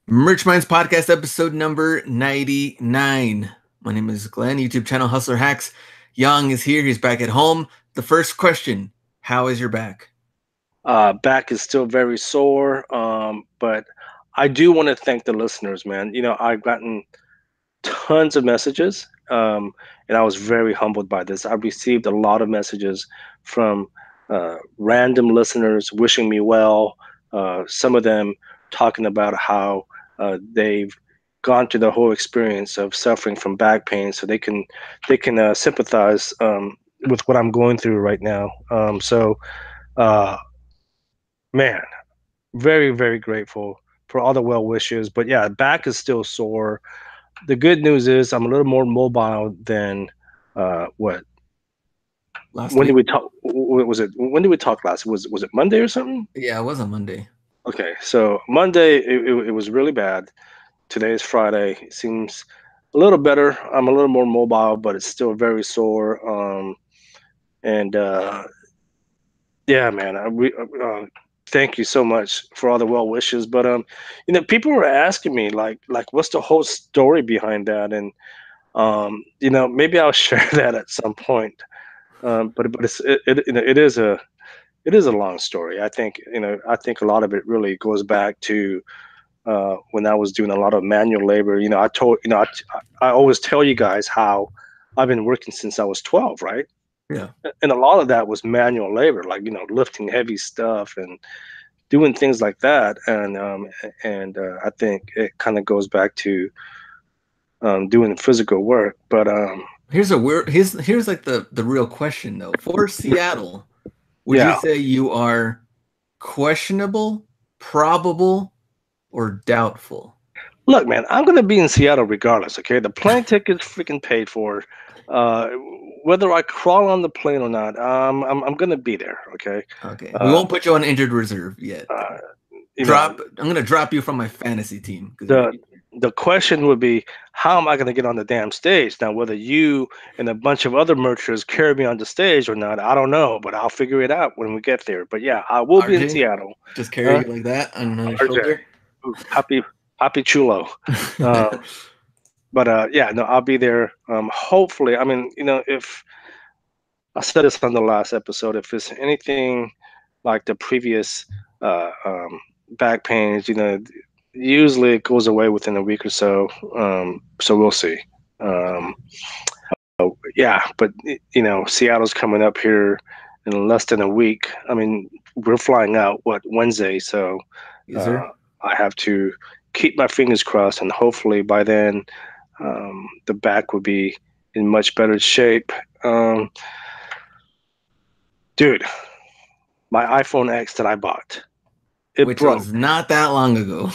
Merch Minds Podcast, episode number 99. My name is Glenn, YouTube channel Hustler Hacks. Yong is here. He's back at home. The first question, how is your back? Back is still very sore, but I do want to thank the listeners, man. I've gotten tons of messages, and I was very humbled by this. I received a lot of messages from random listeners wishing me well. Some of them talking about how they've gone through the whole experience of suffering from back pain, so they can sympathize with what I'm going through right now. Uh, Man, very, very grateful for all the well wishes. But yeah, back is still sore. The good news is I'm a little more mobile than what? Last When did week? we talk? Was it? When did we talk last? Was it Monday or something? Yeah, it was on Monday. Okay, so Monday it was really bad. Today is Friday. It seems a little better. I'm a little more mobile, but it's still very sore. And Yeah, man. Thank you so much for all the well wishes. But people were asking me what's the whole story behind that, and maybe I'll share that at some point. But it is a long story. I think a lot of it really goes back to when I was doing a lot of manual labor. I always tell you guys how I've been working since I was 12, right? Yeah. And a lot of that was manual labor, like lifting heavy stuff and doing things like that. And I think it kind of goes back to doing physical work. But Here's like the real question though. For Seattle, would you yeah, say you are questionable, probable, or doubtful? look, man, I'm gonna be in Seattle regardless. Okay, the plane ticket's freaking paid for. Uh, Whether I crawl on the plane or not, I'm gonna be there. Okay. Okay. We Uh, won't put you on injured reserve yet. uh, you know, I'm gonna drop you from my fantasy team because the the question would be, how am I going to get on the damn stage? Now, whether you and a bunch of other merchants carry me on the stage or not, I don't know, but I'll figure it out when we get there. But yeah, I will be in RJ Seattle. just carry Huh? you like that on his RJ, shoulder. ooh, happy chulo. Uh, but yeah, no, I'll be there. Hopefully, I mean, if I said this on the last episode, if it's anything like the previous back pains, usually it goes away within a week or so. So we'll see. Um, yeah, but Seattle's coming up here in less than a week. I mean, we're flying out Wednesday, so Yes, uh, sir. I have to keep my fingers crossed, and hopefully by then the back will be in much better shape. Um, Dude, my iPhone X that I bought, it Which broke. was not that long ago.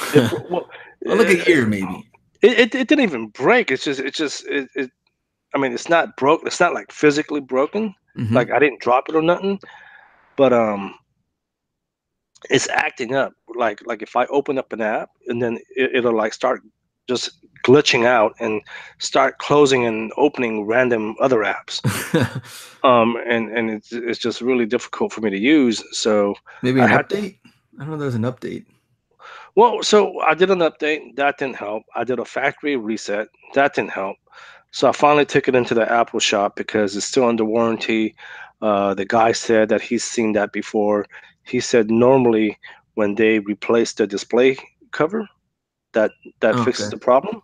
Well, Well, look, a year maybe. it didn't even break. It. I mean, it's not broke. It's not like physically broken. Hmm. Like I didn't drop it or nothing. But it's acting up. Like if I open up an app and then it'll like start just glitching out and start closing and opening random other apps. And it's just really difficult for me to use. So Maybe I an had to. update. I don't know. There's an update. Well, so I did an update. That didn't help. I did a factory reset. That didn't help. So I finally took it into the Apple shop because it's still under warranty. The guy said that he's seen that before. He said normally when they replace the display cover, that that Oh, fixes okay. the problem.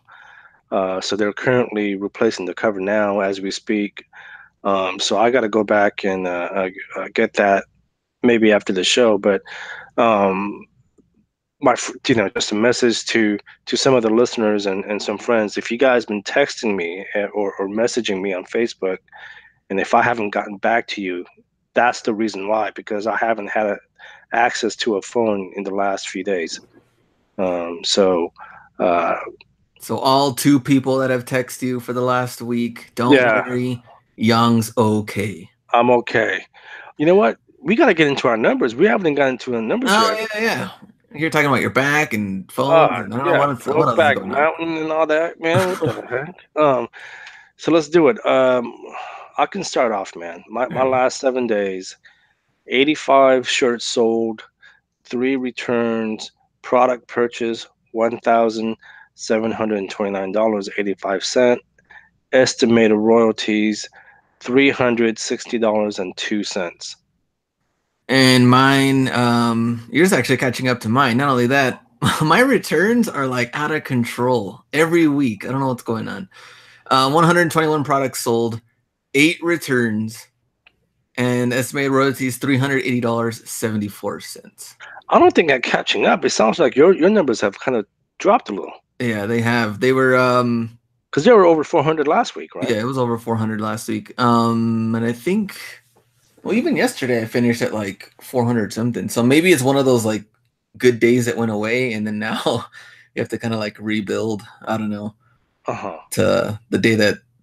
So they're currently replacing the cover now as we speak. So I got to go back and get that maybe after the show. But um, just a message to some of the listeners and some friends. If you guys been texting me or messaging me on Facebook, and if I haven't gotten back to you, that's the reason why, because I haven't had access to a phone in the last few days. So uh, So all two people that have texted you for the last week, don't yeah, worry. Young's okay. I'm okay. You know what? We got to get into our numbers. We haven't gotten into the numbers Oh yet. yeah, yeah. You're talking about your back and phones, Ah, and I don't know yeah, what else is Brokeback going on. Mountain and all that, man. What the heck? So let's do it. I can start off, man. All My right. last 7 days, 85 shirts sold, 3 returns, product purchase, $1,729.85. Estimated royalties $360.02. And mine, yours actually catching up to mine. Not only that, my returns are like out of control every week. I don't know what's going on. 121 products sold, 8 returns, and estimated royalties $380.74. I don't think I'm catching up. It sounds like your numbers have kind of dropped a little Yeah, they have. They were because they were over 400 last week, right? yeah, it was over 400 last week. And I think well, even yesterday I finished at like 400 something. So maybe it's one of those like good days that went away, and then now you have to kind of like rebuild. I don't know. Uh-huh. To the day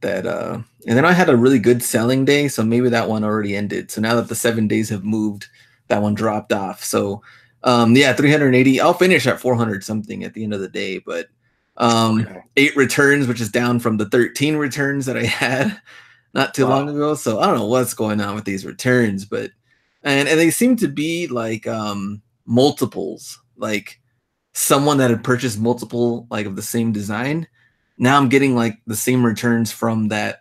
and then I had a really good selling day, so maybe that one already ended. So now that the 7 days have moved, that one dropped off. So yeah, 380. I'll finish at 400 something at the end of the day, but Okay. 8 returns, which is down from the 13 returns that I had not too long Wow. ago. So I don't know what's going on with these returns, but and they seem to be like multiples, like someone that had purchased multiple like of the same design. Now I'm getting like the same returns from that,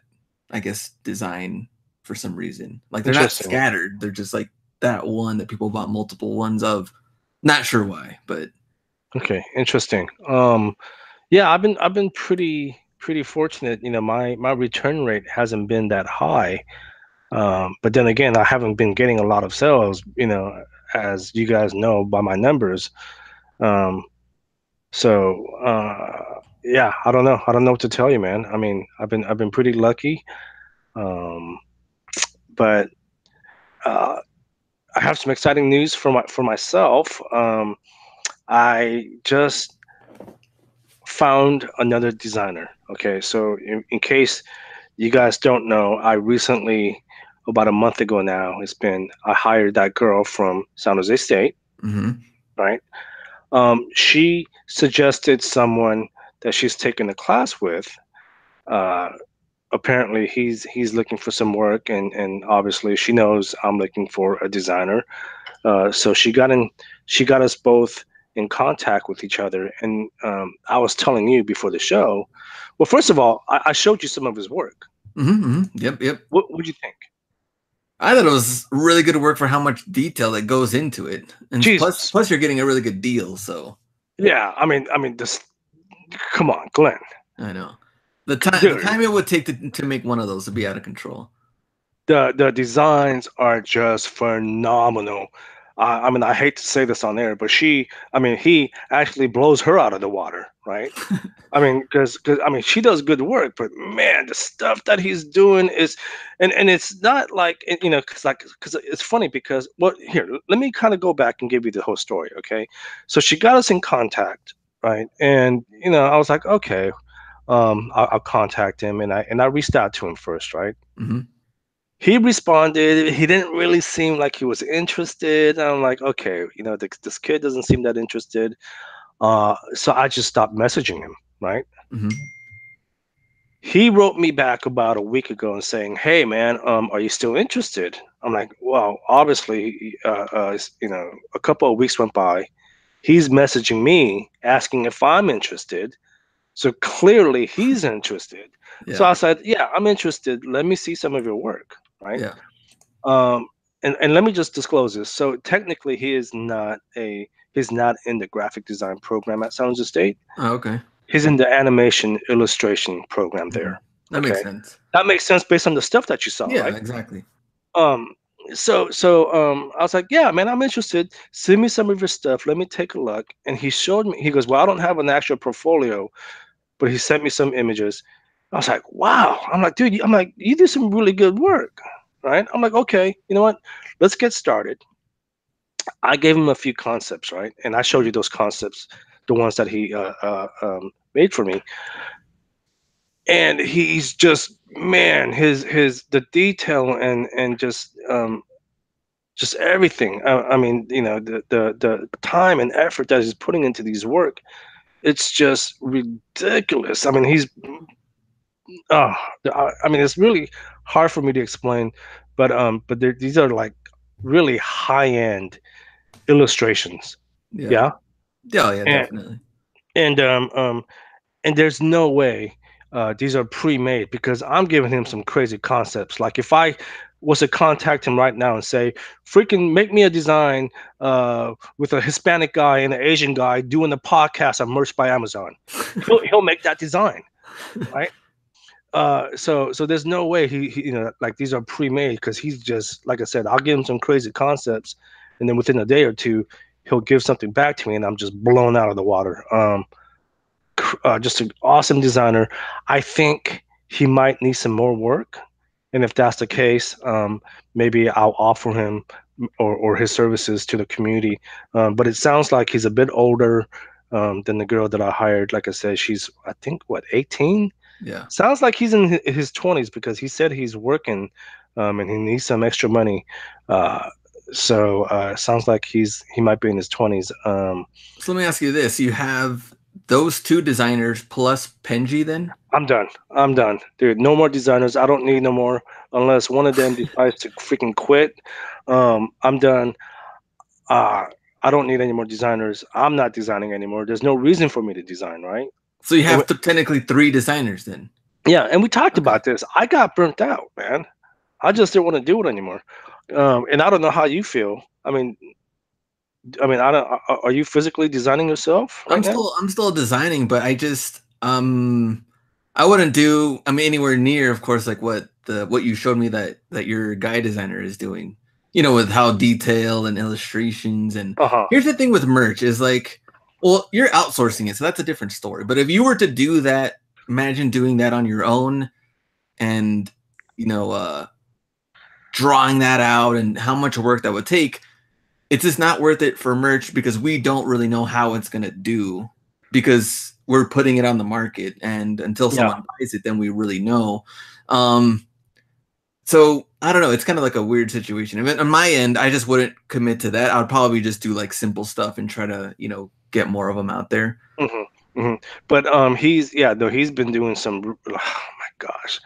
I guess, design for some reason. Like they're not Interesting. scattered. They're just like that one that people bought multiple ones of. Not sure why, but Okay, interesting. Yeah, I've been pretty fortunate. My return rate hasn't been that high. But then again, I haven't been getting a lot of sales, as you guys know by my numbers. Um, so yeah, I don't know. I don't know what to tell you, man. I mean, I've been pretty lucky. Um, but uh, I have some exciting news for myself. I just found another designer. Okay, so in case you guys don't know, I recently, about a month ago now, I hired that girl from San Jose State, mm-hmm. right? She suggested someone that she's taken a class with. Uh, Apparently, he's looking for some work, and obviously she knows I'm looking for a designer. So she got us both in contact with each other, and I was telling you before the show. Well, first of all, I showed you some of his work. Mm-hmm, mm-hmm. Yep. What would you think? I thought it was really good work for how much detail that goes into it, and Jesus. plus you're getting a really good deal. So Yeah, I mean, this. Come on, Glenn, I know the time dude. it would take to make one of those would be out of control. The designs are just phenomenal. I mean, I hate to say this on air, but he actually blows her out of the water, right? I mean, because I mean, she does good work, but man, the stuff that he's doing is, and it's not like because it's funny because well, here, let me kind of go back and give you the whole story, okay? So she got us in contact, right? And I was like, okay, I'll contact him, and I reached out to him first, right? Mm-hmm. He responded. He didn't really seem like he was interested. I'm like, okay, this kid doesn't seem that interested. So I just stopped messaging him, right? Mm-hmm. He wrote me back about a week ago and saying, "Hey, man, are you still interested?" I'm like, "Well, obviously, a couple of weeks went by. He's messaging me asking if I'm interested. So clearly, he's interested. So Yeah. I said, "Yeah, I'm interested. Let me see some of your work." Right. Yeah. Um, and let me just disclose this. So technically, he's not in the graphic design program at San Jose State. Oh, okay. He's in the animation illustration program Mm-hmm. there. That makes Okay, sense. that makes sense based on the stuff that you saw, Yeah, right? exactly. Um, so I was like, yeah, man, I'm interested. Send me some of your stuff. Let me take a look. And he showed me. He goes, well, I don't have an actual portfolio, but he sent me some images. I was like, wow. I'm like, dude, I'm like, you did some really good work, right? I'm like, okay, you know what? Let's get started. I gave him a few concepts, right? And I showed you those concepts, the ones that he made for me. And he's just, man, his the detail and just everything. I mean, the time and effort that he's putting into these work, it's just ridiculous. I mean, oh, I mean, it's really hard for me to explain, but these are like really high end illustrations. Yeah. Yeah. Yeah, yeah, And definitely. and and there's no way these are pre-made because I'm giving him some crazy concepts. Like if I was to contact him right now and say, "Freaking make me a design with a Hispanic guy and an Asian guy doing the podcast on Merch by Amazon," he'll make that design, right? So there's no way he like these are pre-made because he's just like I said, I'll give him some crazy concepts, and then within a day or two, he'll give something back to me, and I'm just blown out of the water. Just an awesome designer. I think he might need some more work, and if that's the case, maybe I'll offer him or his services to the community. But it sounds like he's a bit older than the girl that I hired. Like I said, she's I think what 18. Yeah. Sounds like he's in his 20s because he said he's working and he needs some extra money. Uh, so sounds like he might be in his 20s. So let me ask you this: you have those two designers plus Penji, then? I'm done. I'm done, dude. No more designers. I don't need no more unless one of them decides to freaking quit. I'm done. Uh, I don't need any more designers. I'm not designing anymore. There's no reason for me to design, right? So you And have technically three designers then. yeah, and we talked Okay. about this. I got burnt out, man. I just didn't want to do it anymore. And I don't know how you feel. I mean, I don't. Are you physically designing yourself right now? I'm still designing, but I wouldn't do anywhere near, of course, like what you showed me that your guy designer is doing. You know, with how detailed and illustrations. And Uh huh. here's the thing with merch is like, well, you're outsourcing it, so that's a different story. But if you were to do that, imagine doing that on your own and you know, drawing that out and how much work that would take. It's just not worth it for merch because we don't really know how it's gonna do because we're putting it on the market, and until Yeah. someone buys it, then we really know. Um, so I don't know. It's kind of like a weird situation. I mean, on my end, I just wouldn't commit to that. I would probably just do like simple stuff and try to get more of them out there. Hmm. Hmm. But he's yeah, though he's been doing some. Oh my gosh.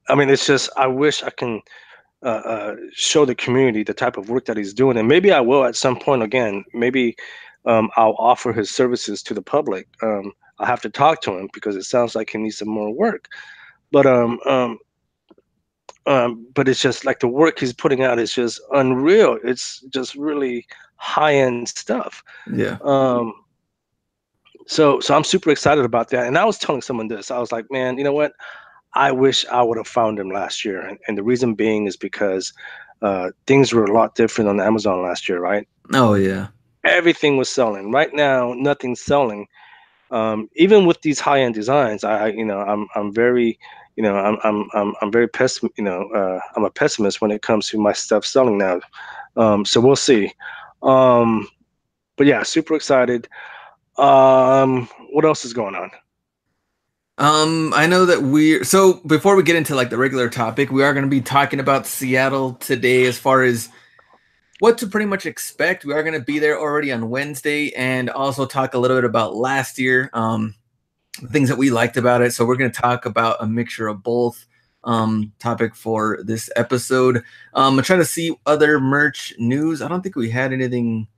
I mean, it's just I wish I can show the community the type of work that he's doing, and maybe I will at some point again. Maybe I'll offer his services to the public. I have to talk to him because it sounds like he needs some more work. But but it's just like the work he's putting out is just unreal. It's just really high end stuff. Yeah. So I'm super excited about that. And I was telling someone this. I was like, man, you know what? I wish I would have found him last year, and the reason being is because things were a lot different on Amazon last year, right? Oh yeah. Everything was selling. Right now, nothing's selling. Even with these high end designs, I'm very, I'm very I'm a pessimist when it comes to my stuff selling now. So we'll see. Um, but yeah, super excited. What else is going on? I know that so before we get into like the regular topic, we are going to be talking about Seattle today as far as what to pretty much expect. We are going to be there already on Wednesday and also talk a little bit about last year, the things that we liked about it. So we're going to talk about a mixture of both topic for this episode. I'm trying to see other merch news. I don't think we had anything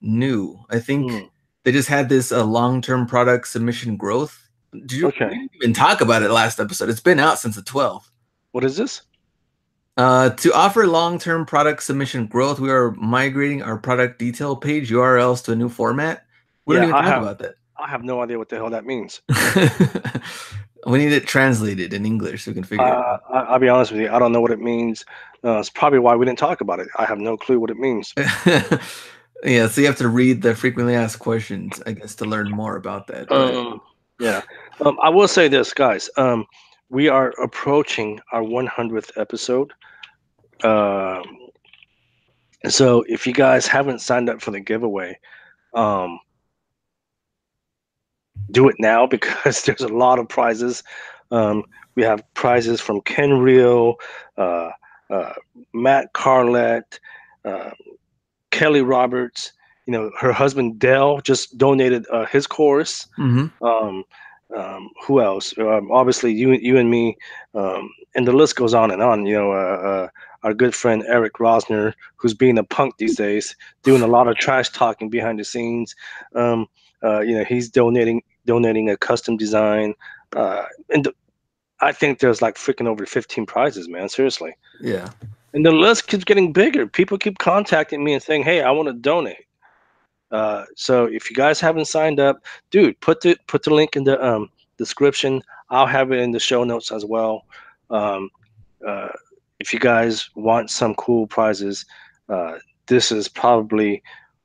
new. I think Hmm. they just had this long-term product submission growth. We Okay. didn't even talk about it last episode. It's been out since the 12th. What is this? To offer long-term product submission growth, we are migrating our product detail page URLs to a new format. We don't Yeah, even talk about that. I have no idea what the hell that means. We need it translated in English so we can figure it I'll be honest with you. I don't know what it means. It's probably why we didn't talk about it. I have no clue what it means. out. Yeah, so you have to read the frequently asked questions, I guess, to learn more about that. But Um, yeah. I will say this, guys. We are approaching our 100th episode. Um, so if you guys haven't signed up for the giveaway, um, do it now because there's a lot of prizes. Um, we have prizes from Ken Real, uh, uh, Matt Carlett, uh, Kelly Roberts. Her husband Dell just donated his course. mhm. Um, who else? Obviously, you and me, and the list goes on and on. Our good friend Eric Rosner, who's being a punk these days, doing a lot of trash talking behind the scenes. He's donating donating a custom design, and I think there's like freaking over 15 prizes, man. Seriously. Yeah. And the list keeps getting bigger. People keep contacting me and saying, "Hey, I want to donate." So if you guys haven't signed up, dude, put the link in the description. I'll have it in the show notes as well. Um, uh, if you guys want some cool prizes, uh, this is probably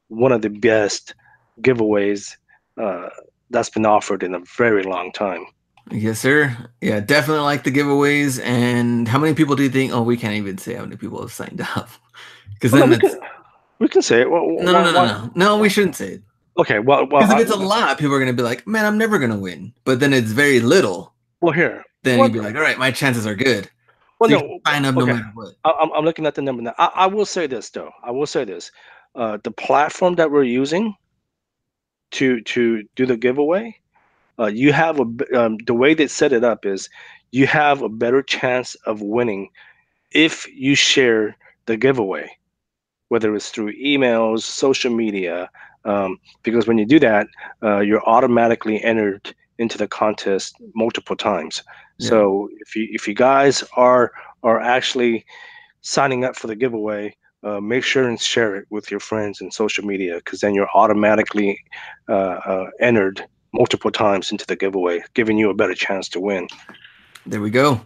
one of the best giveaways uh, that's been offered in a very long time. Yes, sir. Yeah, definitely like the giveaways. And how many people do you think? Oh, we can't even say how many people have signed up because Well, no, then we it's can say it. no, no, no, no, no. No, we shouldn't say it. Okay, well, Because if it's a lot, people are gonna be like, "Man, I'm never gonna win." But then it's very little. here. Then you'd be like, "All right, my chances are good." Well, So you should no. sign up no Okay, matter what. I'm looking at the number now. I will say this though. I will say this. The platform that we're using to do the giveaway, you have the way they set it up is you have a better chance of winning if you share the giveaway, whether it's through emails, social media, because when you do that, you're automatically entered into the contest multiple times. Yeah, So if you guys are actually signing up for the giveaway, make sure and share it with your friends in social media because then you're automatically entered multiple times into the giveaway, giving you a better chance to win. there we go.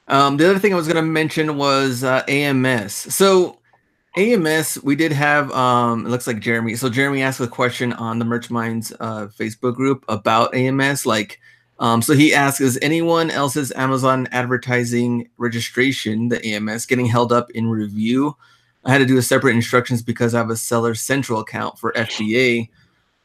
The other thing I was gonna mention was AMS. So AMS, we did have it looks like Jeremy. So Jeremy asked a question on the Merch Minds Facebook group about AMS. Like, so he asked, is anyone else's Amazon advertising registration, the AMS, getting held up in review? I had to do a separate instructions because I have a Seller Central account for FBA.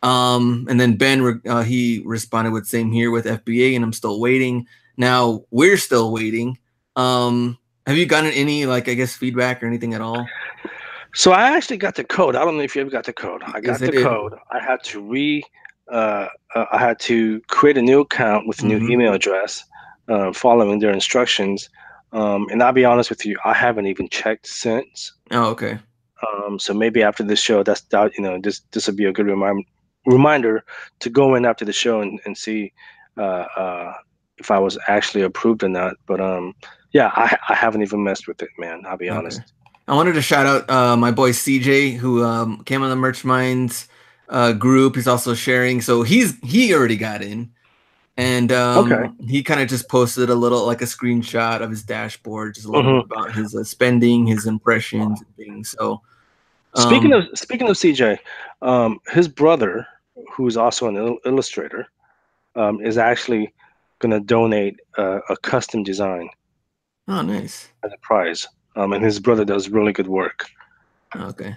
And then Ben, he responded with same here with FBA, and I'm still waiting. Now we're still waiting. Have you gotten any, like, I guess, feedback or anything at all? So I actually got the code. I don't know if you ever got the code. I Yes, got I the did. code. I had to create a new account with a new Mm-hmm. email address, following their instructions. And I'll be honest with you, I haven't even checked since. Oh, okay. So maybe after this show, this will be a good reminder to go in after the show and see uh, uh, if I was actually approved or not. But yeah, I haven't even messed with it, man. I'll be Okay. honest. I wanted to shout out my boy CJ who came on the Merch Minds group. He's also sharing, so he already got in, and Okay. he kind of just posted a little, like, a screenshot of his dashboard, just a little bit Hmm. about his spending, his impressions, and things. So Speaking of CJ, his brother, who's also an illustrator, is actually going to donate a custom design oh, nice. as a prize. And his brother does really good work. Okay.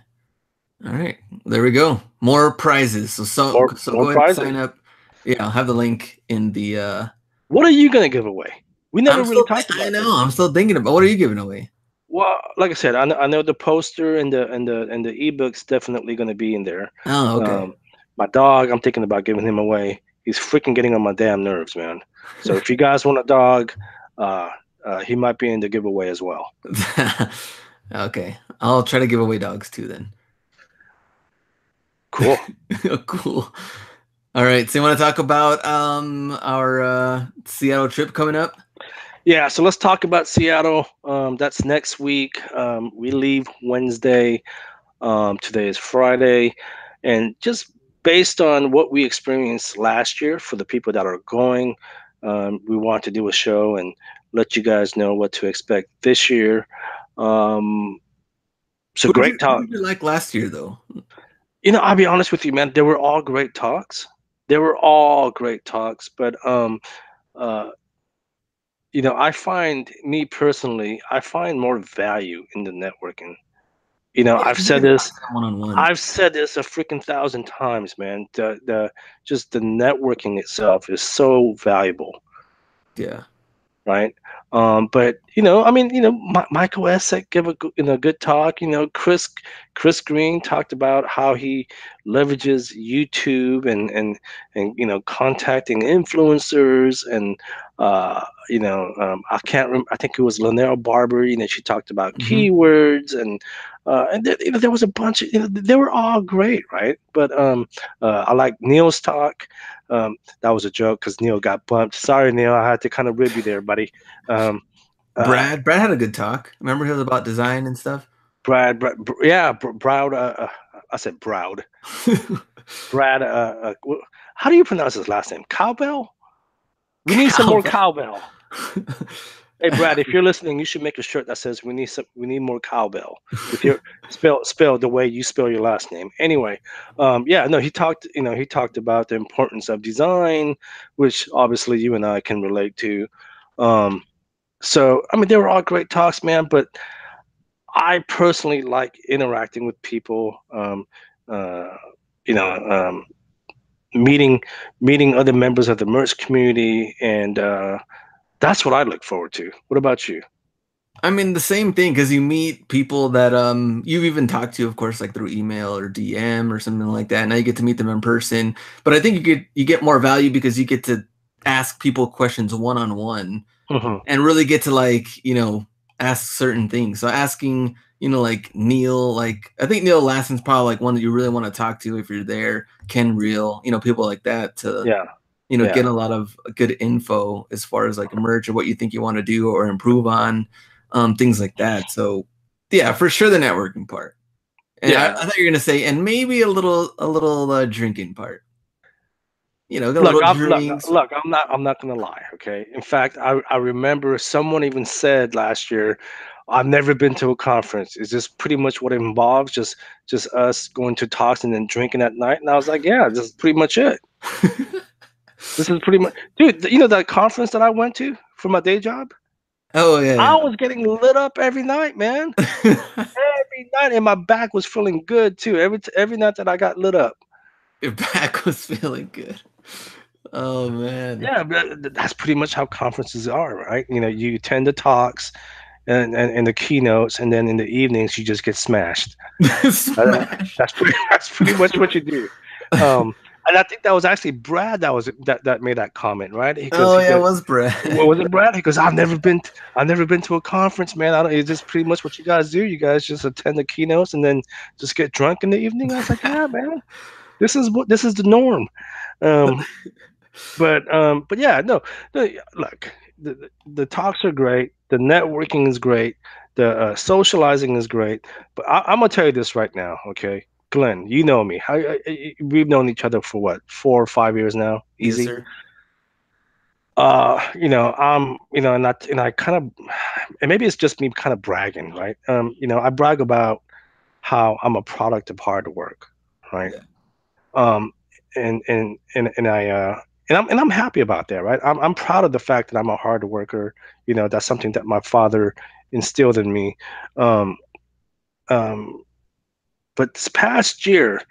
All right. There we go. More prizes. So More go ahead and prizes. sign up. Yeah, I'll have the link in the What are you going to give away? We never I'm really still talked I about know. this. I'm still thinking about what are you giving away? Well, like I said, I know the poster and the ebook's definitely going to be in there. Oh, okay. Um, my dog, I'm thinking about giving him away. He's freaking getting on my damn nerves, man. So if you guys want a dog, uh, he might be in the giveaway as well. Okay. I'll try to give away dogs too then. Cool. Cool. All right. So you want to talk about our Seattle trip coming up? Yeah, so let's talk about Seattle. That's next week. We leave Wednesday. Today is Friday. And just based on what we experienced last year for the people that are going, we want to do a show and let you guys know what to expect this year. Um, so great Who talk. did you like last year though? I'll be honest with you, man. They were all great talks. They were all great talks, but uh, I find me personally, I find more value in the networking. Yeah, I've because you said can talk this, to them one on one. I've said this a freaking thousand times, man. The just the networking itself is so valuable, Yeah. right? But I mean, Michael Essek gave a good talk. Chris Green talked about how he leverages YouTube and contacting influencers and I can't remember. I think it was Linnell Barber. She talked about Hmm. keywords and there was a bunch of they were all great, right? But I like Neil's talk. That was a joke because Neil got bumped. Sorry, Neil, I had to kind of rib you there, buddy. Um, uh, Brad had a good talk. Remember he was about design and stuff. Yeah, Browd. I said Browd. Brad. How do you pronounce his last name? Cowbell. We need some more Cowbell. cowbell. Hey Brad, if you're listening, you should make a shirt that says we need more cowbell with your spell the way you spell your last name. Anyway, yeah, no, he talked about the importance of design, which obviously you and I can relate to. Um, so I mean, they were all great talks, man. But I personally like interacting with people. Uh, you know, meeting other members of the merch community, and that's what I look forward to. What about you? I mean, the same thing because you meet people that you've even talked to, of course, like through email or DM or something like that. Now you get to meet them in person. But I think you get more value because you get to ask people questions one on one Hmm. and really get to like, ask certain things. So asking, like Neil, like I think Neil Lassen's probably like one that you really want to talk to if you're there. Ken Real, people like that to Yeah, get yeah. a lot of good info as far as like merge or what you think you want to do or improve on, things like that. So yeah, for sure the networking part. And I Yeah, thought you were gonna say, and maybe a little drinking part. Get a look, little drinks. I'm not gonna lie, okay? In fact, I remember someone even said last year, I've never been to a conference. Is this pretty much what it involves? Just us going to talks and then drinking at night? And I was like, yeah, this is pretty much it. This is pretty much, dude. You know that conference that I went to for my day job? Oh I yeah, was getting lit up every night, man. yeah. Every night, and my back was feeling good too. Every night that I got lit up. Your back was feeling good. Oh man. Yeah, but that's pretty much how conferences are, right? You know, you attend the talks and the keynotes, and then in the evenings you just get smashed. Uh, Smash. that's pretty much what you do. Um, and I think that was actually Brad that made that comment, right? Because Oh he yeah, it got, was what Brad. was it, Brad? He goes, I've never been to a conference, man. I don't. It's just pretty much what you guys do. You guys just attend the keynotes and then just get drunk in the evening. I was like, yeah, man, this is the norm. Um, but yeah, no, yeah, look, the talks are great, the networking is great, the socializing is great. But I'm gonna tell you this right now, okay, Glenn, you know me. We've known each other for what, 4 or 5 years now, Yes, easy. sir. And I kind of, and maybe it's just me kind of bragging, right? I brag about how I'm a product of hard work, right? Yeah. um and I'm happy about that, right? I'm proud of the fact that I'm a hard worker. That's something that my father instilled in me. um um but this past year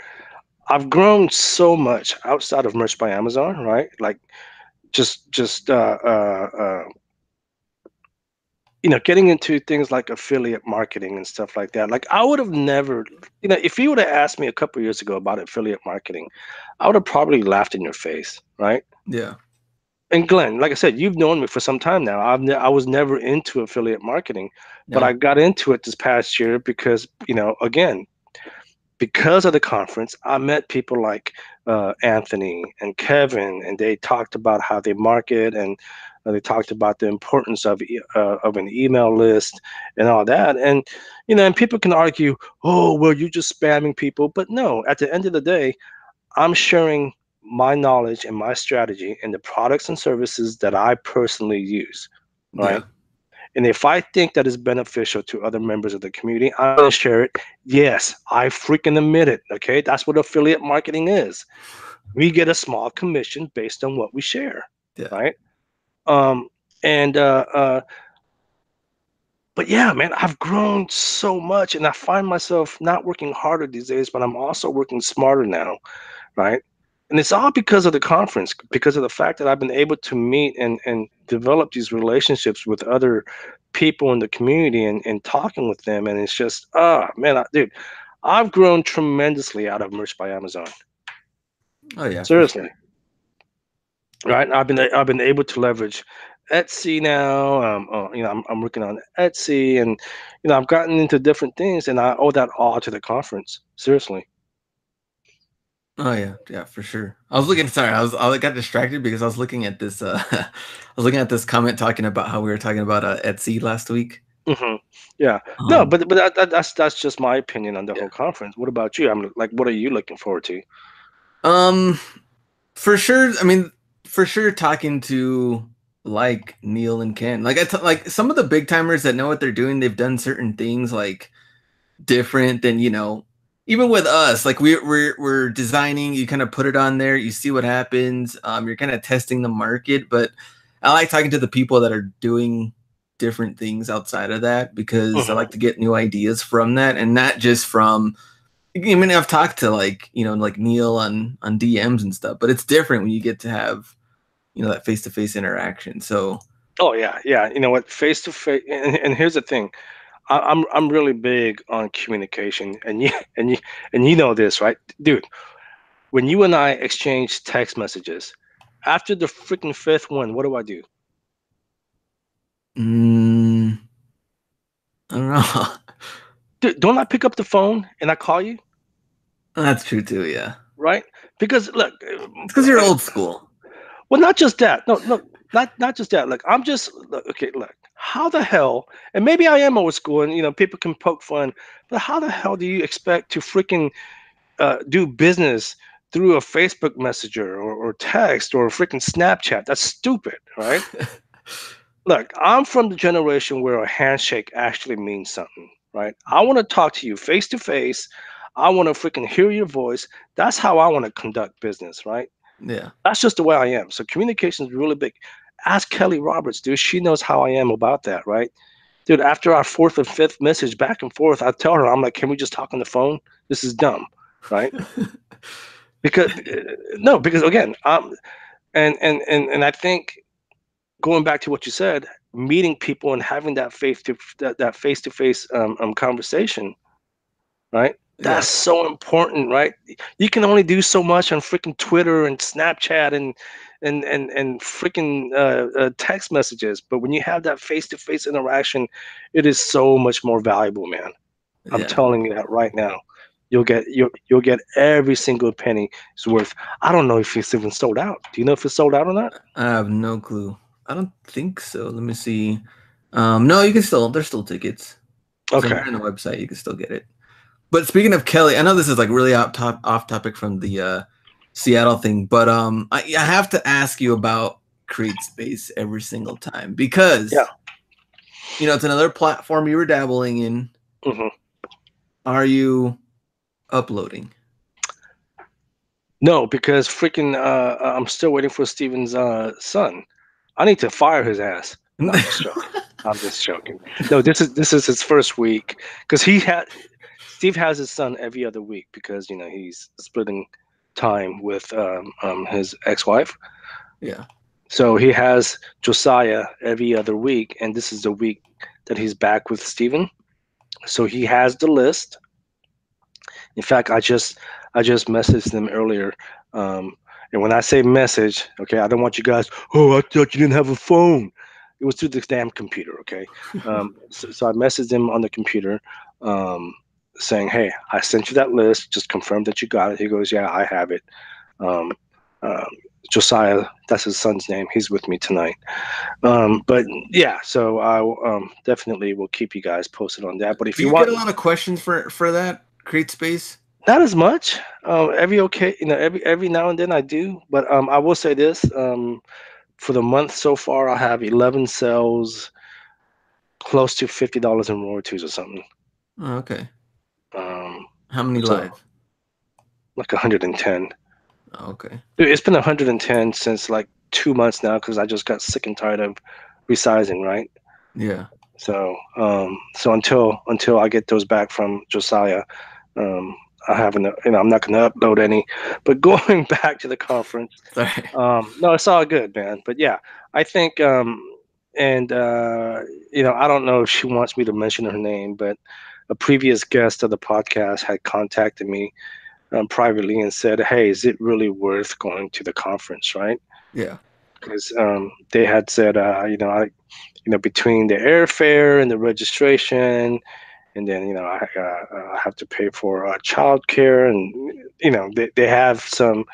I've grown so much outside of Merch by Amazon, right? Like just getting into things like affiliate marketing and stuff like that. Like I would have never, if you would have asked me a couple years ago about affiliate marketing, I would have probably laughed in your face, right? Yeah. And Glenn, like I said, you've known me for some time now. I was never into affiliate marketing, but I No. got into it this past year because, again, because of the conference, I met people like Anthony and Kevin, and they talked about how they market, and they talked about the importance of an email list and all that. And people can argue, oh, well, you're just spamming people, but no. At the end of the day, I'm sharing my knowledge and my strategy and the products and services that I personally use, right? Yeah. And if I think that is beneficial to other members of the community, I'm going to share it. Yes, I freaking admit it. Okay. That's what affiliate marketing is. We get a small commission based on what we share, Yeah. right? Um, and, but yeah, man, I've grown so much and I find myself not working harder these days, but I'm also working smarter now, right? And it's all because of the conference, because of the fact that I've been able to meet and develop these relationships with other people in the community and talking with them. And it's just, man, dude, I've grown tremendously out of Merch by Amazon. Oh yeah, for Seriously, sure. right? I've been able to leverage Etsy now. I'm working on Etsy, and I've gotten into different things, and I owe that all to the conference. Seriously. Oh yeah, yeah, for sure. I was looking. Sorry, I got distracted because I was looking at this. I was looking at this comment talking about how we were talking about Etsy last week. Hmm. Yeah. No, Um, but that's just my opinion on the yeah. whole conference. What about you? I'm like, what are you looking forward to? Um, for sure. I mean, for sure, talking to like Neil and Ken, like some of the big timers that know what they're doing. They've done certain things like different than even with us. Like we're designing. You kind of put it on there. You see what happens. You're kind of testing the market, but I like talking to the people that are doing different things outside of that because I Hmm. like to get new ideas from that and not just from. I mean, I've talked to like Neil on DMs and stuff, but it's different when you get to have that face to face interaction. So Oh yeah, yeah. You know what? Face to face. And here's the thing. I'm really big on communication, and you and you and you know this, right, dude? When you and I exchange text messages, after the freaking fifth one, what do I do? mm, I don't know. Dude, don't I pick up the phone and I call you, That's true too. Yeah, right? Because look, it's because you're old school. well, not just that. No, no, not just that. Look, I'm just look, okay. Look, how the hell? And maybe I am old school, and people can poke fun, but how the hell do you expect to freaking do business through a Facebook Messenger or text or a freaking Snapchat? That's stupid, right? Look, I'm from the generation where a handshake actually means something, right? I want to talk to you face to face. I want to freaking hear your voice. That's how I want to conduct business, right? Yeah. That's just the way I am. So communication is really big. Ask Kelly Roberts, dude. She knows how I am about that, right? Dude, after our fourth and fifth message back and forth, I tell her, I'm like, can we just talk on the phone? This is dumb, right? Because no, because again, and I think going back to what you said, meeting people and having that face to face conversation, right? That's Yeah. so important, right? You can only do so much on freaking Twitter and Snapchat and freaking text messages, but when you have that face to face interaction, it is so much more valuable, man. I'm Yeah. telling you that right now. You'll get every single penny is worth. I don't know if it's even sold out. Do you know if it's sold out or not? I have no clue. I don't think so. Let me see. No, you can still. There's still tickets. So if Okay. you're on the website, you can still get it. But speaking of Kelly, I know this is like really off topic from the Seattle thing, but I have to ask you about Create Space every single time Yeah. because it's another platform you were dabbling in. Hmm. Are you uploading? No, because freaking I'm still waiting for Steven's son. I need to fire his ass. No, I'm just joking. I'm just joking. No, this is his first week because Steve has his son every other week because he's splitting time with his ex-wife. Yeah. So he has Josiah every other week, and this is the week that he's back with Steven. So he has the list. In fact, I just messaged them earlier. Um, and when I say message, okay, I don't want you guys. Oh, I thought you didn't have a phone. It was through the damn computer. Okay, so I messaged him on the computer, um, saying, "Hey, I sent you that list. Just confirm that you got it." He goes, "Yeah, I have it." Um, um, Josiah, that's his son's name. He's with me tonight. But yeah, so I definitely will keep you guys posted on that. But if Do you you get want, a lot of questions for that Create Space? not as much. Every now and then I do, but I will say this: for the month so far, I have 11 sales, close to $50 in royalties or something. Oh, okay. Um, How many so live? like 110. Oh, okay. Dude, it's been 110 since like 2 months now because I just got sick and tired of resizing, right? Yeah. So until I get those back from Josiah, um, I haven't. I'm not going to upload any. But going back to the conference. Sorry. No, it's all good, man. But yeah, I think, and I don't know if she wants me to mention her name, but a previous guest of the podcast had contacted me privately and said, "Hey, is it really worth going to the conference?" Right? Yeah. Because they had said, between the airfare and the registration and then I have to pay for childcare, and they have some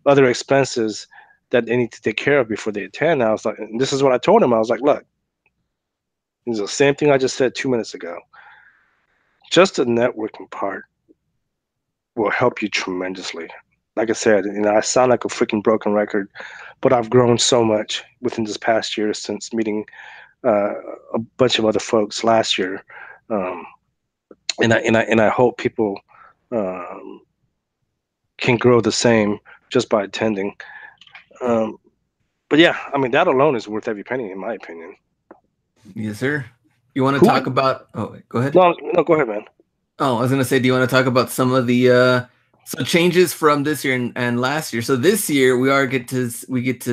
other expenses that they need to take care of before they attend. I was like, and this is what I told him. I was like, look, it's the same thing I just said 2 minutes ago. Just the networking part will help you tremendously. Like I said, I sound like a freaking broken record, but I've grown so much within this past year since meeting uh, a bunch of other folks last year, um, and I hope people um, can grow the same just by attending. Um, but yeah, I mean that alone is worth every penny, in my opinion. Yes, sir. You want to Who? talk about? Oh, wait, go ahead. No, no, go ahead, man. Oh, I was gonna say, do you want to talk about some of the so changes from this year and last year? So this year we get to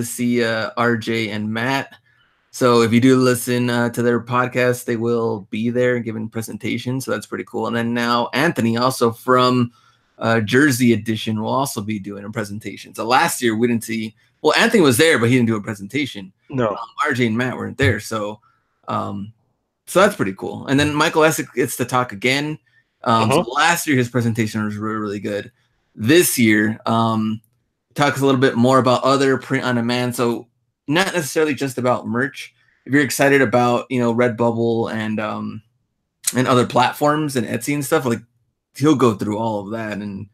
see RJ and Matt. So if you do listen to their podcast, they will be there giving presentations. So that's pretty cool. And then now Anthony, also from Jersey Edition, will also be doing a presentation. So last year we didn't see. Well, Anthony was there, but he didn't do a presentation. No. RJ and Matt weren't there, um, so that's pretty cool. And then Michael Essex gets to talk again. So last year his presentation was really, really good. This year, talks a little bit more about other print on demand. So not necessarily just about merch. If you're excited about, Redbubble and other platforms and Etsy and stuff, like he'll go through all of that. And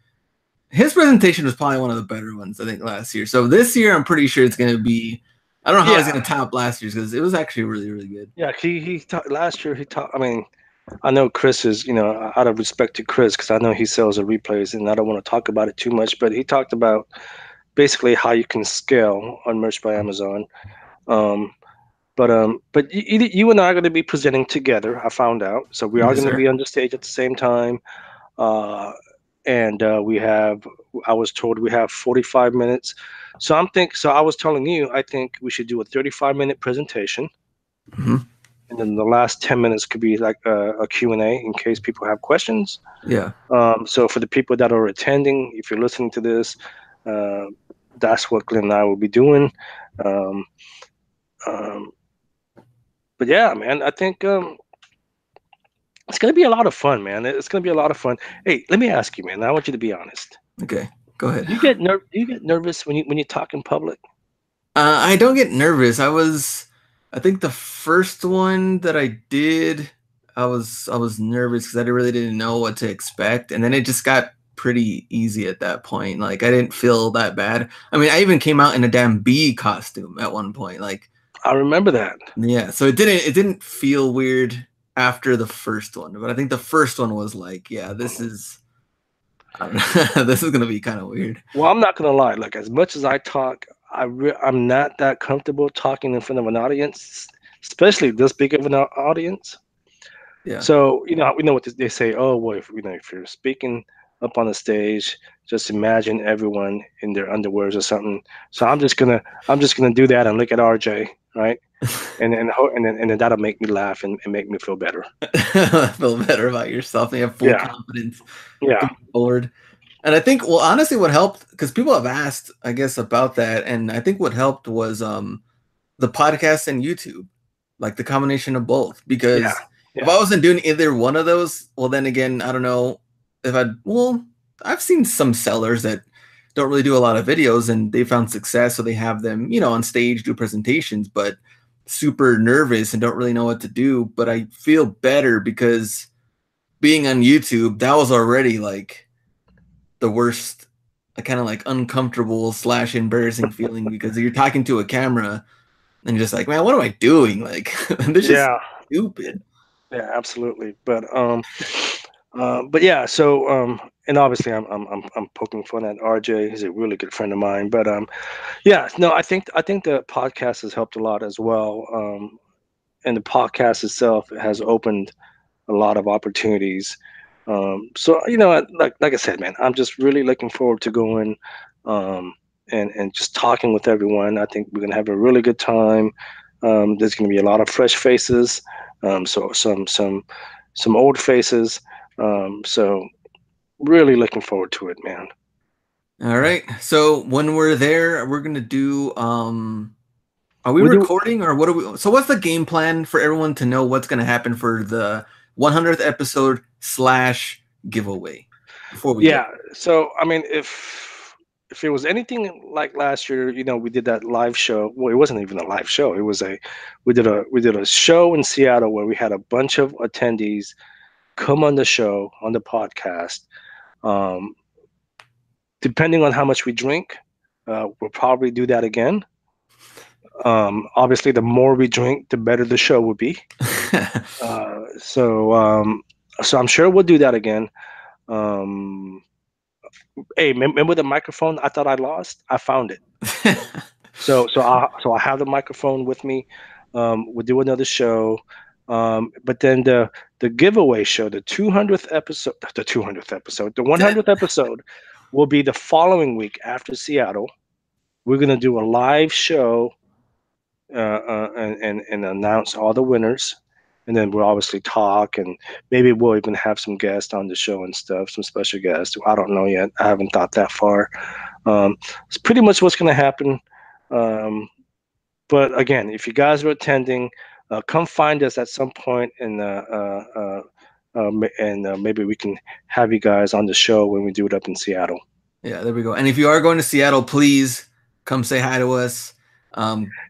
his presentation was probably one of the better ones, I think, last year. So this year, I'm pretty sure it's going to be. I don't know how he's going to top last year's because it was actually really, really good. Yeah, he talked last year. He talked. I mean, I know Chris is, out of respect to Chris, because I know he sells the replays, and I don't want to talk about it too much. But he talked about basically how you can scale on Merch by Amazon. But you and I are going to be presenting together. I found out, so we are Yes, going to sir. be on the stage at the same time. And we have. I was told we have 45 minutes. So I was telling you, I think we should do a 35-minute presentation. Mm-hmm. And then the last 10 minutes could be like a Q&A in case people have questions. Yeah. So for the people that are attending, if you're listening to this, that's what Glenn and I will be doing. Um, um, but yeah, man, I think it's going to be a lot of fun, man. It's going to be a lot of fun. Hey, let me ask you, man. I want you to be honest. Okay, go ahead. Do you get nervous when you talk in public? I don't get nervous. I think the first one that I did, I was nervous because I really didn't know what to expect, and then it just got pretty easy at that point. Like I didn't feel that bad. I mean, I even came out in a damn bee costume at one point. Like I remember that. yeah, so it didn't feel weird after the first one, but I think the first one was like, yeah, this is. I don't know, this is gonna be kind of weird. Well, I'm not gonna lie. Like as much as I talk, I'm not that comfortable talking in front of an audience, especially this big of an audience. Yeah. So we know what they say. Oh, well, if you're speaking up on the stage, just imagine everyone in their underwears or something. So I'm just gonna do that and look at RJ, right? And then that'll make me laugh and make me feel better. Feel better about yourself. You have full confidence Yeah. going forward. And I think, well, honestly, what helped, because people have asked, I guess, about that, and I think what helped was the podcast and YouTube, like the combination of both. Because if I wasn't doing either one of those, well, then again, I don't know if I've seen some sellers that don't really do a lot of videos and they found success, so they have them, on stage, do presentations, but super nervous and don't really know what to do. But I feel better because being on YouTube, that was already like the worst, kind of like uncomfortable / embarrassing feeling because you're talking to a camera and you're just like, man, what am I doing? Like this is stupid. Yeah, absolutely. But yeah, so and obviously I'm poking fun at RJ. He's a really good friend of mine. But yeah, no, I think the podcast has helped a lot as well. And the podcast itself has opened a lot of opportunities. So like I said, man, I'm just really looking forward to going and just talking with everyone. I think we're gonna have a really good time. There's gonna be a lot of fresh faces. So some old faces. So really looking forward to it, man. All right. So when we're there, we're gonna do are we recording or what are we, so what's the game plan for everyone to know what's gonna happen for the 100th episode / giveaway before we go. Yeah. So I mean, if it was anything like last year, we did that live show. Well, it wasn't even a live show. It was we did a show in Seattle where we had a bunch of attendees come on the show on the podcast. Um, Depending on how much we drink, we'll probably do that again. Obviously, the more we drink, the better the show will be. So I'm sure we'll do that again. Um, Hey, remember the microphone I thought I lost? I found it. So I have the microphone with me. We'll do another show. But then the giveaway show, the 200th episode, the 100th episode will be the following week after Seattle. We're gonna do a live show and announce all the winners, and then we'll obviously talk, and maybe we'll even have some guests on the show and stuff, some special guests. I don't know yet. I haven't thought that far. It's pretty much what's going to happen. But again, if you guys are attending, come find us at some point, and maybe we can have you guys on the show when we do it up in Seattle. Yeah, there we go. And if you are going to Seattle, please come say hi to us.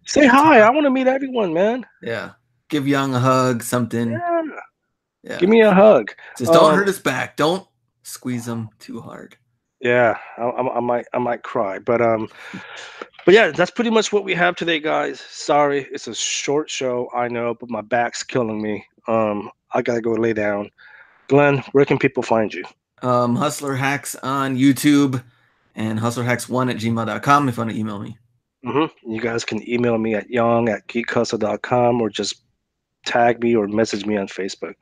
Say hi. I want to meet everyone, man. Yeah. Give Yong a hug, something. Yeah. Give me a hug. Just don't hurt his back. Don't squeeze him too hard. Yeah, I might cry, but yeah, that's pretty much what we have today, guys. Sorry, it's a short show, I know, but my back's killing me. I gotta go lay down. Glenn, where can people find you? Hustler Hacks on YouTube and hustlerhacks1@gmail.com if you want to email me. You guys can email me at yong@geekhustle.com or just tag me or message me on Facebook.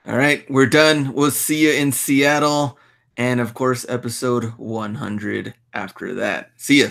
All right, we're done. We'll see you in Seattle. And of course, episode 100 after that. See ya.